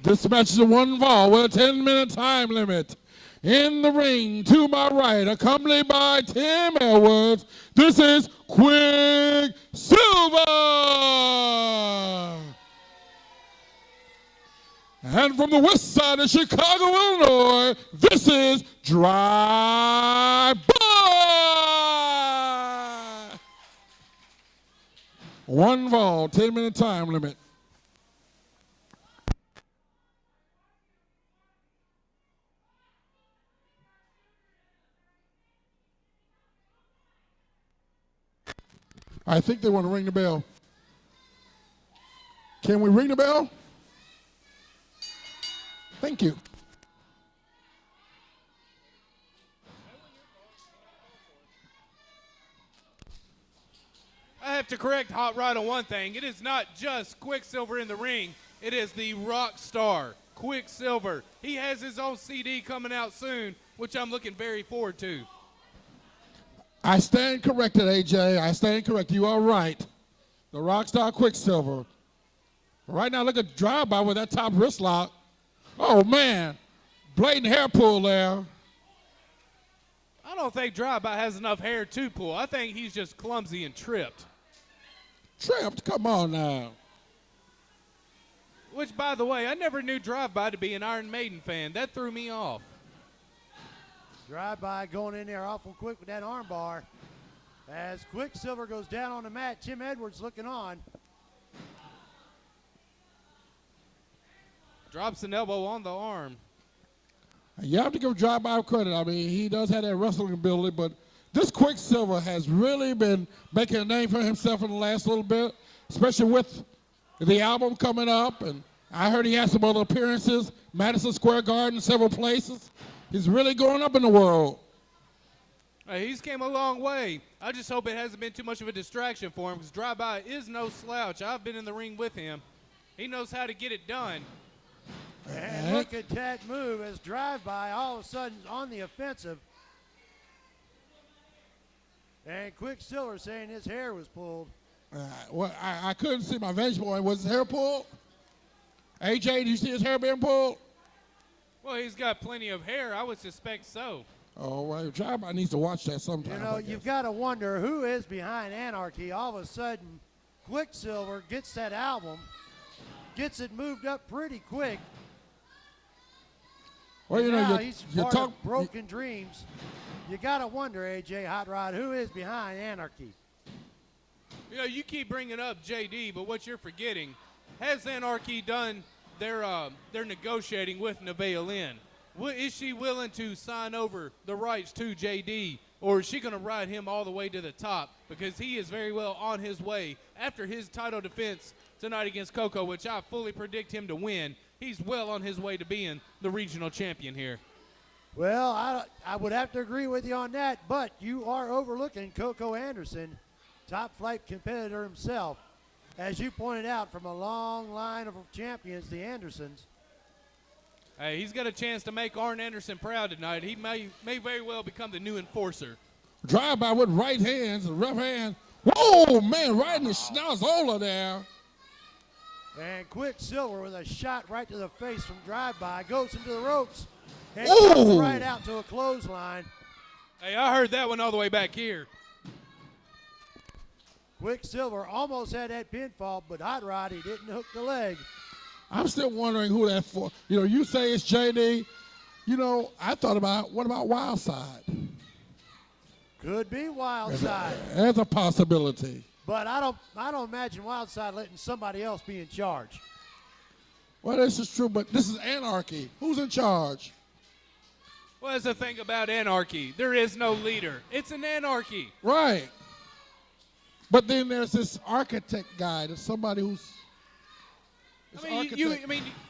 This match is a one fall with a 10-minute time limit. In the ring, to my right, accompanied by Tim Edwards, this is Quiksilver. And from the west side of Chicago, Illinois, this is Drive-By. One fall, 10-minute time limit. I think they want to ring the bell. Can we ring the bell? Thank you. I have to correct Hot Rod on one thing. It is not just Quiksilver in the ring. It is the Rockstar, Quiksilver. He has his own CD coming out soon, which I'm looking very forward to. I stand corrected, AJ. I stand corrected. You are right. The Rockstar Quiksilver. Right now, look at Drive-By with that top wrist lock. Oh, man. Blatant hair pull there. I don't think Drive-By has enough hair to pull. I think he's just clumsy and tripped. Tripped? Come on now. Which, by the way, I never knew Drive-By to be an Iron Maiden fan. That threw me off. Drive-By going in there awful quick with that arm bar. As Quiksilver goes down on the mat, Tim Edwards looking on. Drops an elbow on the arm. You have to give Drive-By credit. I mean, he does have that wrestling ability, but this Quiksilver has really been making a name for himself in the last little bit, especially with the album coming up. And I heard he has some other appearances, Madison Square Garden, several places. He's really going up in the world. He's came a long way. I just hope it hasn't been too much of a distraction for him, because Drive-By is no slouch. I've been in the ring with him. He knows how to get it done. And look at that move as Drive-By all of a sudden on the offensive. And Quiksilver saying his hair was pulled. Well, I couldn't see my vantage point. Was his hair pulled? AJ, did you see his hair being pulled? Well, he's got plenty of hair. I would suspect so. Oh, well, Drive-By needs to watch that sometime. You know, you've got to wonder who is behind Anarchy. All of a sudden, Quiksilver gets that album, gets it moved up pretty quick. Well, you now know, he's part of Broken Dreams. You got to wonder, AJ Hot Rod, who is behind Anarchy? You know, you keep bringing up JD, but what you're forgetting, has Anarchy done their negotiating with Nevaeh Lynn? Is she willing to sign over the rights to JD, or is she going to ride him all the way to the top? Because he is very well on his way after his title defense tonight against Coco, which I fully predict him to win. He's well on his way to being the regional champion here. Well, I would have to agree with you on that, but you are overlooking Coco Anderson, top flight competitor himself. As you pointed out, from a long line of champions, the Andersons. Hey, he's got a chance to make Arn Anderson proud tonight. He may very well become the new enforcer. Drive-By with right hands, rough hands. Whoa, man, right in the schnauzola there. And Quiksilver with a shot right to the face from Drive-By. Goes into the ropes and comes right out to a clothesline. Hey, I heard that one all the way back here. Quiksilver almost had that pinfall, but Hot Rod, he didn't hook the leg. I'm still wondering who that for. You know, you say it's JD. You know, I thought about, what about Wildside? Could be Wildside. There's a possibility. But I don't imagine Wildside letting somebody else be in charge. Well, this is true, but this is Anarchy. Who's in charge? Well, that's the thing about Anarchy. There is no leader. It's an anarchy. Right. But then there's this architect guy. There's somebody who's... you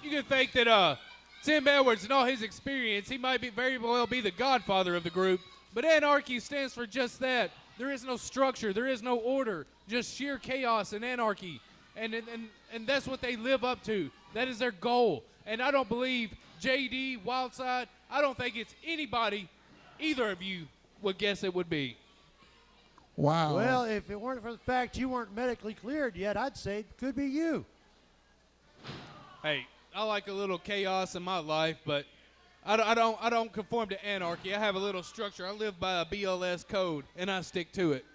could think that Tim Edwards and all his experience, he might very well be the godfather of the group. But Anarchy stands for just that. There is no structure. There is no order. Just sheer chaos and anarchy. And that's what they live up to. That is their goal. And I don't believe JD, Wildside, I don't think it's anybody either of you would guess it would be. Wow. Well, if it weren't for the fact you weren't medically cleared yet, I'd say it could be you. Hey, I like a little chaos in my life, but I don't conform to anarchy. I have a little structure. I live by a BLS code, and I stick to it.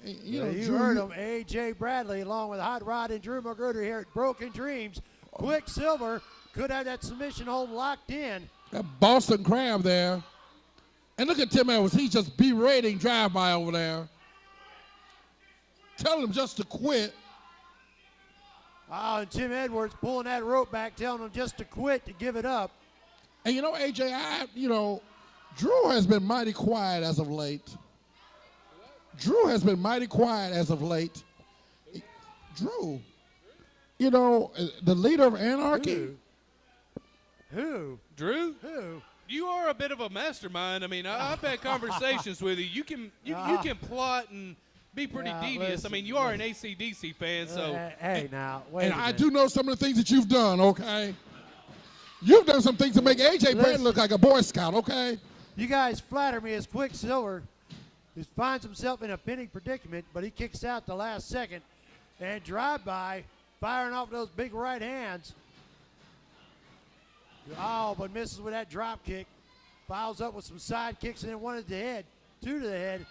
You heard him, A.J. Bradley, along with Hot Rod and Drew Magruder here at Broken Dreams. Quiksilver could have that submission hold locked in. That Boston Crab there. And look at Tim Edwards. He's just berating drive-by over there. Telling him just to quit. Oh, and Tim Edwards pulling that rope back, telling him just to quit, to give it up. And AJ, Drew has been mighty quiet as of late. Drew, the leader of Anarchy. Who? Drew? Who? You are a bit of a mastermind. I mean, I've had conversations with you. You can plot and be pretty devious. Listen, I mean, you are an AC/DC fan, so. Hey, now, wait. And I do know some of the things that you've done, okay? You've done some things to make AJ Bradley look like a Boy Scout, okay? You guys flatter me as Quiksilver finds himself in a pinning predicament, but he kicks out the last second. And drive-by, firing off those big right hands. Oh, but misses with that drop kick. Files up with some side kicks and then one at the head, 2 to the head,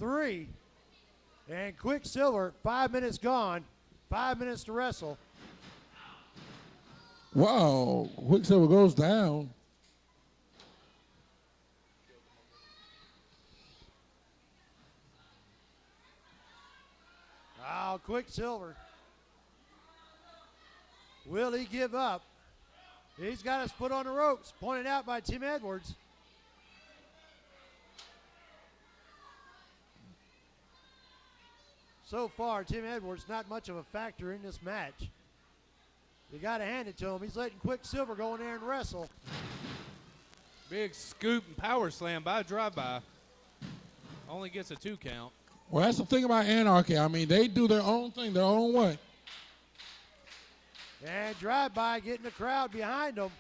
3. And Quiksilver, 5 minutes gone, 5 minutes to wrestle. Wow, Quiksilver goes down. Oh, Quiksilver. Will he give up? He's got his foot on the ropes, pointed out by Tim Edwards. So far, Tim Edwards not much of a factor in this match. You got to hand it to him. He's letting Quiksilver go in there and wrestle. Big scoop and power slam by drive-by. Only gets a 2 count. Well, that's the thing about Anarchy. I mean, they do their own thing, their own way. And drive-by getting the crowd behind him.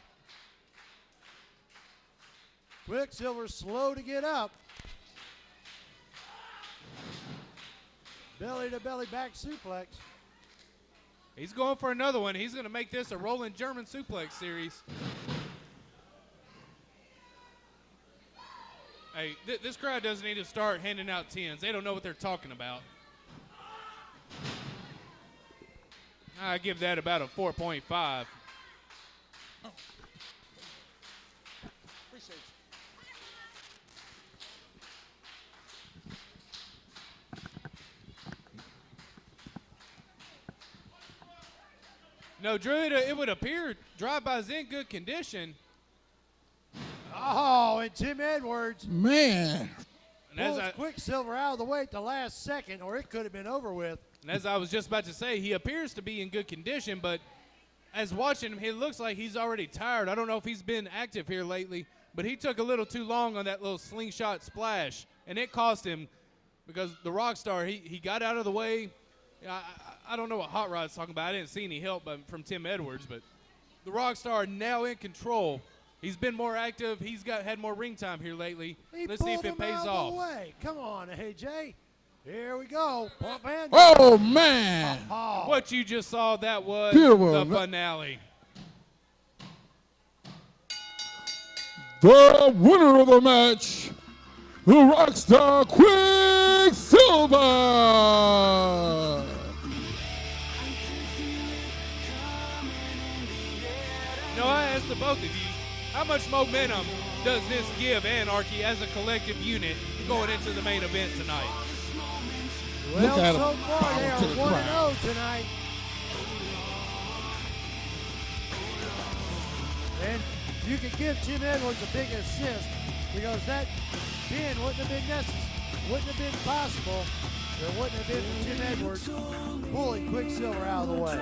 Quiksilver slow to get up. Belly-to-belly back suplex. He's going for another one. He's going to make this a rolling German suplex series. Hey, this crowd doesn't need to start handing out 10s. They don't know what they're talking about. I give that about a 4.5. Appreciate you. No, Drew, it would appear drive-by's in good condition. Oh, and Tim Edwards. Man. Pulls Quiksilver out of the way at the last second, or it could have been over with. And as I was just about to say, he appears to be in good condition, but as watching him, it looks like he's already tired. I don't know if he's been active here lately, but he took a little too long on that little slingshot splash, and it cost him because the Rockstar, he got out of the way. I don't know what Hot Rod's talking about. I didn't see any help from Tim Edwards, but the Rockstar now in control. He's been more active. He's had more ring time here lately. Let's see if it pays off. Way. Come on, AJ. Here we go. Pump handle. Oh, man. Oh. What you just saw, that was Beautiful. The finale. The winner of the match, the Rockstar Quiksilver. No, I asked the both of you, how much momentum does this give Anarchy as a collective unit going into the main event tonight? Well, so far they are 1-0 tonight. And you could give Tim Edwards a big assist because that pin wouldn't have been necessary, wouldn't have been possible. There wouldn't have been for Tim Edwards pulling Quiksilver out of the way.